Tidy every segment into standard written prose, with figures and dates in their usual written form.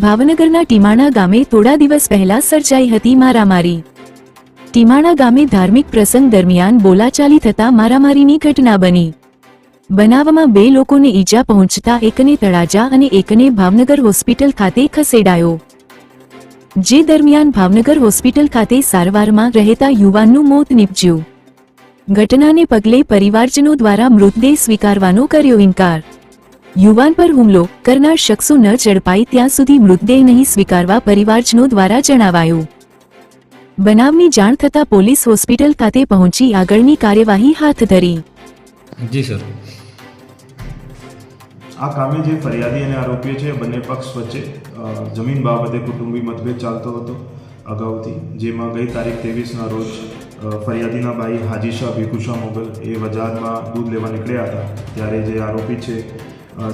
ભાવનગરના ટીમાણા ગામે થોડા દિવસ પહેલા સર્જાઈ હતી મારામારી। ટીમાણા ગામે ધાર્મિક પ્રસંગ દરમિયાન બોલાચાલી થતા મારામારીની ઘટના બની। બનાવમાં 2 લોકોને ઈજા પહોંચતા એકને તળાજા અને એકને ભાવનગર હોસ્પિટલ ખાતે ખસેડાયો, જે દરમિયાન ભાવનગર હોસ્પિટલ ખાતે સારવારમાં રહેતા યુવાનનું મોત નીપજ્યું। ઘટનાને પગલે પરિવારજનો દ્વારા મૃતદેહ સ્વીકારવાનો કર્યો ઇનકાર। યુવાન પર હુમલો કરનાર શખ્સો ન ઝડપાય ત્યાં સુધી મૃતદેહ નહીં સ્વીકારવા પરિવારજનો દ્વારા જણાવાયું। બનાવની જાણ થતાં પોલીસ હોસ્પિટલ ખાતે પહોંચી આગળની કાર્યવાહી હાથ ધરી। જી સર, આ કામે જે ફરિયાદી અને આરોપીઓ છે બંને પક્ષ વચ્ચે જમીન બાબતે કુટુંબી મતભેદ ચાલતો હતો અગાઉથી, જેમાં ગઈ તારીખ 23ના રોજ ફરિયાદીના ભાઈ હાજી શાહ ભીખુશાહ મોગલ એ બજારમાં દૂધ લેવા નીકળ્યા હતા, ત્યારે જે આરોપી છે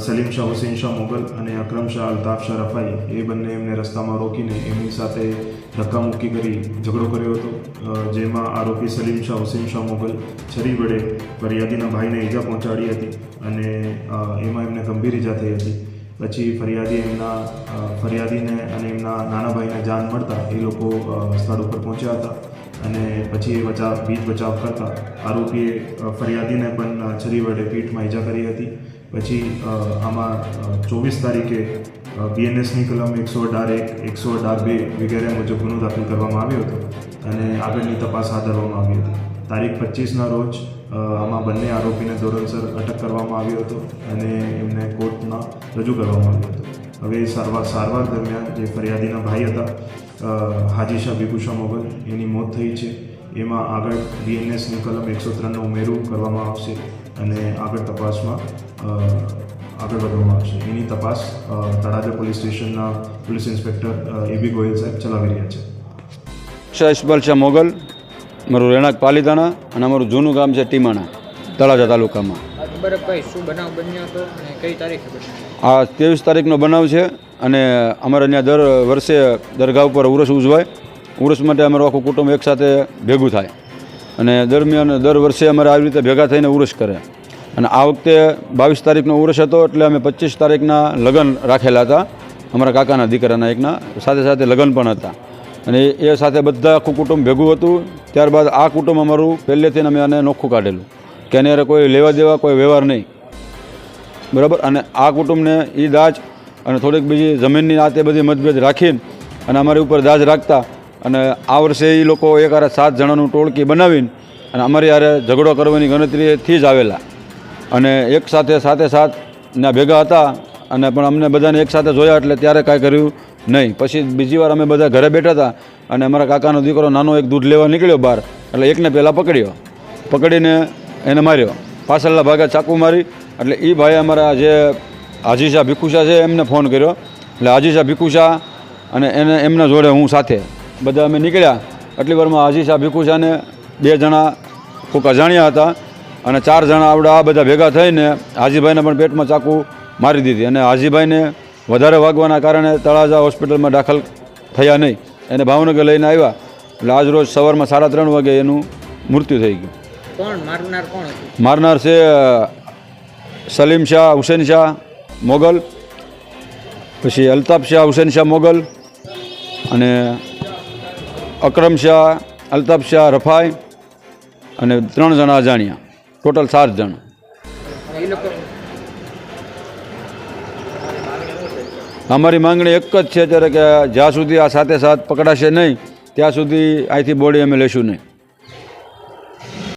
સલીમ શાહ હુસૈન શાહ મોગલ અને અકરમ શાહ અલ્તાફ શાહ રફાઈ એ બંને એમને રસ્તામાં રોકીને એમની સાથે ધક્કામુક્કી કરી ઝઘડો કર્યો હતો, જેમાં આરોપી સલીમ શાહ હુસૈન શાહ મોગલ છરી વડે ફરિયાદીના ભાઈને ઈજા પહોંચાડી હતી અને એમાં એમને ગંભીર ઈજા થઈ હતી। પછી ફરિયાદીને અને એમના નાના ભાઈને જાન મળતા એ લોકો સ્થળ ઉપર પહોંચ્યા હતા અને પછી એ બીજ બચાવ કરતા આરોપીએ ફરિયાદીને પણ છરી વડે પીઠમાં ઈજા કરી હતી। પછી આમાં 24 તારીખે બીએનએસની કલમ 118(1) 118(2) વગેરે મુજબ ગુનો દાખલ કરવામાં આવ્યો હતો અને આગળની તપાસ હાથ ધરવામાં આવી હતી। તારીખ 25ના રોજ આમાં બંને આરોપીને ધોરણસર અટક કરવામાં આવ્યો હતો અને એમને કોર્ટમાં રજૂ કરવામાં આવ્યો હતો। હવે સારવાર દરમિયાન જે ફરિયાદીના ભાઈ હતા હાજી શાહ ભીખુશાહ મોગલ એની મોત થઈ છે, એમાં આગળ બીએનએસની કલમ 103નો ઉમેરું કરવામાં આવશે અને આગળ તપાસમાં આગળ વધવામાં આવશે। એની તપાસ તળાજા પોલીસ સ્ટેશનના પોલીસ ઇન્સ્પેક્ટર એબી ગોયલ સાહેબ ચલાવી રહ્યા છે। શાહ ઇસ્માઇલ શાહ મોગલ, મારું રહેણાંક પાલીતાણા અને અમારું જૂનું ગામ છે ટીમાણા, તળાજા તાલુકામાં। શું બનાવ બન્યો હતો અને કઈ તારીખે બન્યો? આ 23 તારીખનો બનાવ છે અને અમારે ત્યાં દર વર્ષે દરગાહ ઉપર ઉરસ ઉજવાય। ઉરસ માટે અમારું આખું કુટુંબ એકસાથે ભેગું થાય અને દરમિયાન દર વર્ષે અમારે આવી રીતે ભેગા થઈને ઉરસ કરે અને આ વખતે 22 તારીખનો ઉરસ હતો એટલે અમે 25 તારીખના લગ્ન રાખેલા હતા અમારા કાકાના દીકરાના એકના, સાથે સાથે લગ્ન પણ હતા અને એ સાથે બધા આખું કુટુંબ ભેગું હતું। ત્યારબાદ આ કુટુંબ અમારું પહેલેથી અમે આને નોખું કાઢેલું કે એને કોઈ લેવા દેવા કોઈ વ્યવહાર નહીં, બરાબર। અને આ કુટુંબને એ દાજ અને થોડીક બીજી જમીનની આ તે બધી મતભેદ રાખીને અને અમારી ઉપર દાજ રાખતા અને આ વર્ષે એ લોકો 7 જણાનું ટોળકી બનાવીને અને અમારી હારે ઝઘડો કરવાની ગણતરીથી જ આવેલા અને એક સાથે ના ભેગા હતા અને પણ અમને બધાને એકસાથે જોયા એટલે ત્યારે કાંઈ કર્યું નહીં। પછી બીજી વાર અમે બધા ઘરે બેઠા હતા અને અમારા કાકાનો દીકરો નાનો એક દૂધ લેવા નીકળ્યો બહાર, એટલે એકને પહેલાં પકડીને એને માર્યો, પાછળના ભાગે ચાકુ મારી। એટલે એ ભાઈ અમારા જે હાજી શાહ ભીખુશાહ છે એમને ફોન કર્યો, એટલે હાજી શાહ ભીખુશાહ અને એમના જોડે હું સાથે બધા અમે નીકળ્યા। એટલી વારમાં હાજી શાહ ભીખુશાહને 2 જણા કોઈક અજાણ્યા હતા અને 4 જણા આવડા આ બધા ભેગા થઈને હાજીભાઈને પણ પેટમાં ચાકુ મારી દીધી અને હાજીભાઈને વધારે વાગવાના કારણે તળાજા હોસ્પિટલમાં દાખલ થયા નહીં, એને ભાવનગર લઈને આવ્યા એટલે આજ રોજ સવારમાં 3:30 વાગે એનું મૃત્યુ થઈ ગયું। મારનાર છે સલીમ શાહ હુસૈન શાહ મોગલ, પછી અલ્તાફ શાહ હુસૈન શાહ મોગલ અને અકરમ શાહ અલ્તાફ શાહ રફાઈ અને 3 જણા અજાણ્યા, ટોટલ 7 જણા। અમારી માંગણી એક જ છે અત્યારે કે જ્યાં સુધી આ સાથે પકડાશે નહીં ત્યાં સુધી અહીંથી બોડી અમે લેશું નહીં।